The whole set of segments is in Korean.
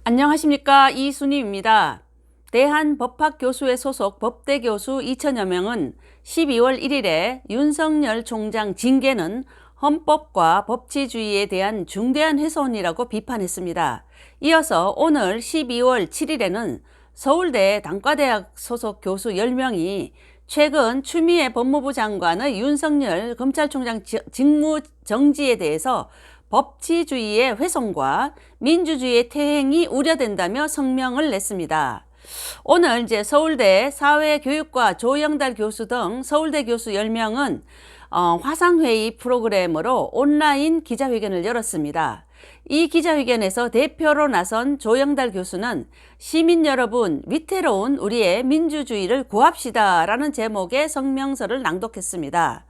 안녕하십니까, 이순희입니다. 대한법학교수회 소속 법대교수 2천여 명은 12월 1일에 윤석열 총장 징계는 헌법과 법치주의에 대한 중대한 훼손이라고 비판했습니다. 이어서 오늘 12월 7일에는 서울대 단과대학 소속 교수 10명이 최근 추미애 법무부 장관의 윤석열 검찰총장 직무정지에 대해서 법치주의의 훼손과 민주주의의 퇴행이 우려된다며 성명을 냈습니다. 오늘 서울대 사회교육과 조영달 교수 등 서울대 교수 10명은 화상회의 프로그램으로 온라인 기자회견을 열었습니다. 이 기자회견에서 대표로 나선 조영달 교수는 시민 여러분, 위태로운 우리의 민주주의를 구합시다 라는 제목의 성명서를 낭독했습니다.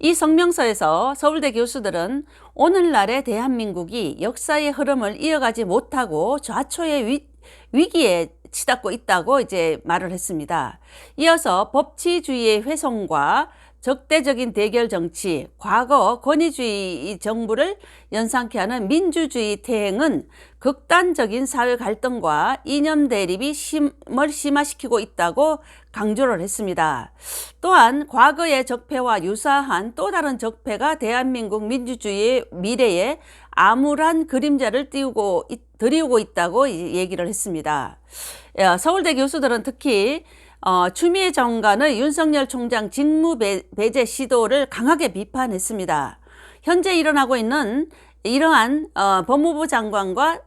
이 성명서에서 서울대 교수들은 오늘날의 대한민국이 역사의 흐름을 이어가지 못하고 좌초의 위기에 치닫고 있다고 말을 했습니다. 이어서 법치주의의 훼손과 적대적인 대결 정치, 과거 권위주의 정부를 연상케 하는 민주주의 퇴행은 극단적인 사회 갈등과 이념 대립이 심화시키고 있다고 강조를 했습니다. 또한 과거의 적폐와 유사한 또 다른 적폐가 대한민국 민주주의의 미래에 암울한 그림자를 드리우고 있다고 얘기를 했습니다. 서울대 교수들은 특히 추미애 장관의 윤석열 총장 직무 배제 시도를 강하게 비판했습니다. 현재 일어나고 있는 이러한 법무부 장관과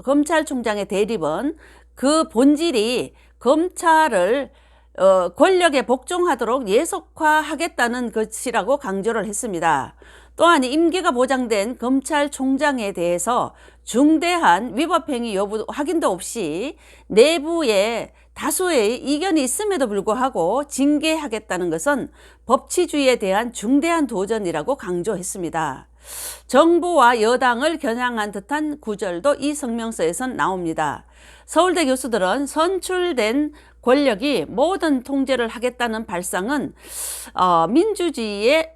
검찰총장의 대립은 그 본질이 검찰을 권력에 복종하도록 예속화하겠다는 것이라고 강조를 했습니다. 또한 임기가 보장된 검찰총장에 대해서 중대한 위법행위 여부 확인도 없이 내부에 다수의 이견이 있음에도 불구하고 징계하겠다는 것은 법치주의에 대한 중대한 도전이라고 강조했습니다. 정부와 여당을 겨냥한 듯한 구절도 이 성명서에선 나옵니다. 서울대 교수들은 선출된 권력이 모든 통제를 하겠다는 발상은 민주주의의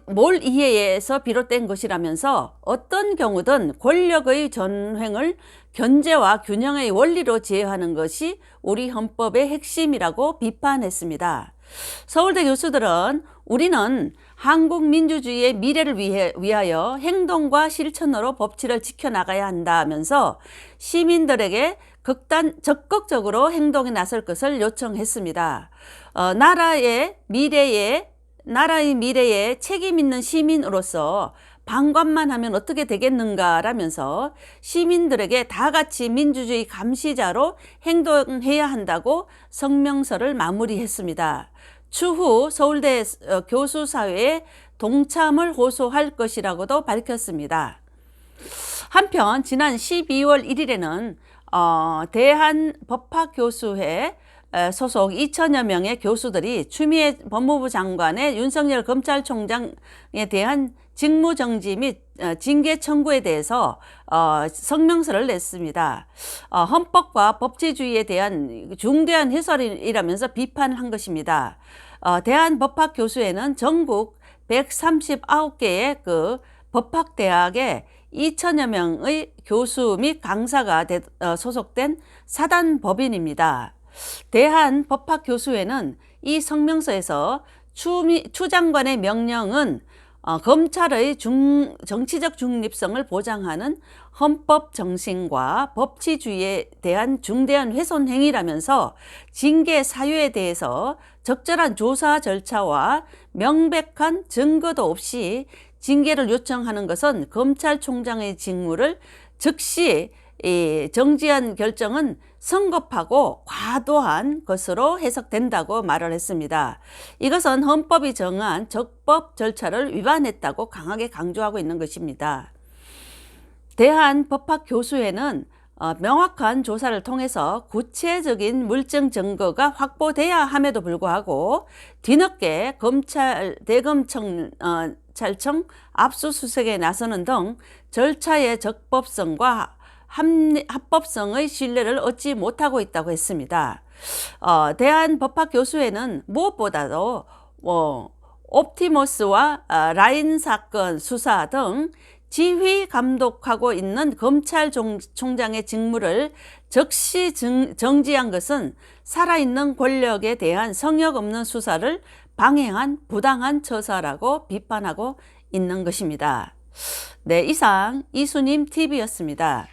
몰이해에서 비롯된 것이라면서 어떤 경우든 권력의 전횡을 견제와 균형의 원리로 제어하는 것이 우리 헌법의 핵심이라고 비판했습니다. 서울대 교수들은 우리는 한국 민주주의의 미래를 위하여 행동과 실천으로 법치를 지켜나가야 한다면서 시민들에게 적극적으로 행동에 나설 것을 요청했습니다. 나라의 미래에 책임 있는 시민으로서 방관만 하면 어떻게 되겠는가라면서 시민들에게 다 같이 민주주의 감시자로 행동해야 한다고 성명서를 마무리했습니다. 추후 서울대 교수사회에 동참을 호소할 것이라고도 밝혔습니다. 한편 지난 12월 1일에는 대한법학교수회 소속 2천여 명의 교수들이 추미애 법무부 장관의 윤석열 검찰총장에 대한 직무정지 및 징계 청구에 대해서 성명서를 냈습니다. 헌법과 법치주의에 대한 중대한 훼손이라면서 비판한 것입니다. 대한법학교수회는 전국 139개의 그 법학대학에 2천여 명의 교수 및 강사가 소속된 사단법인입니다. 대한법학교수회는 이 성명서에서 추 장관의 명령은 검찰의 정치적 중립성을 보장하는 헌법 정신과 법치주의에 대한 중대한 훼손 행위라면서 징계 사유에 대해서 적절한 조사 절차와 명백한 증거도 없이 징계를 요청하는 것은 검찰총장의 직무를 즉시 정지한 결정은 성급하고 과도한 것으로 해석된다고 말을 했습니다. 이것은 헌법이 정한 적법 절차를 위반했다고 강하게 강조하고 있는 것입니다. 대한법학교수회는 명확한 조사를 통해서 구체적인 물증 증거가 확보돼야 함에도 불구하고 뒤늦게 대검찰청 압수수색에 나서는 등 절차의 적법성과 합법성의 신뢰를 얻지 못하고 있다고 했습니다. 대한법학교수회는 무엇보다도 옵티머스와 라인 사건 수사 등 지휘 감독하고 있는 검찰총장의 직무를 즉시 정지한 것은 살아있는 권력에 대한 성역 없는 수사를 방해한 부당한 처사라고 비판하고 있는 것입니다. 네, 이상 이수님 TV였습니다.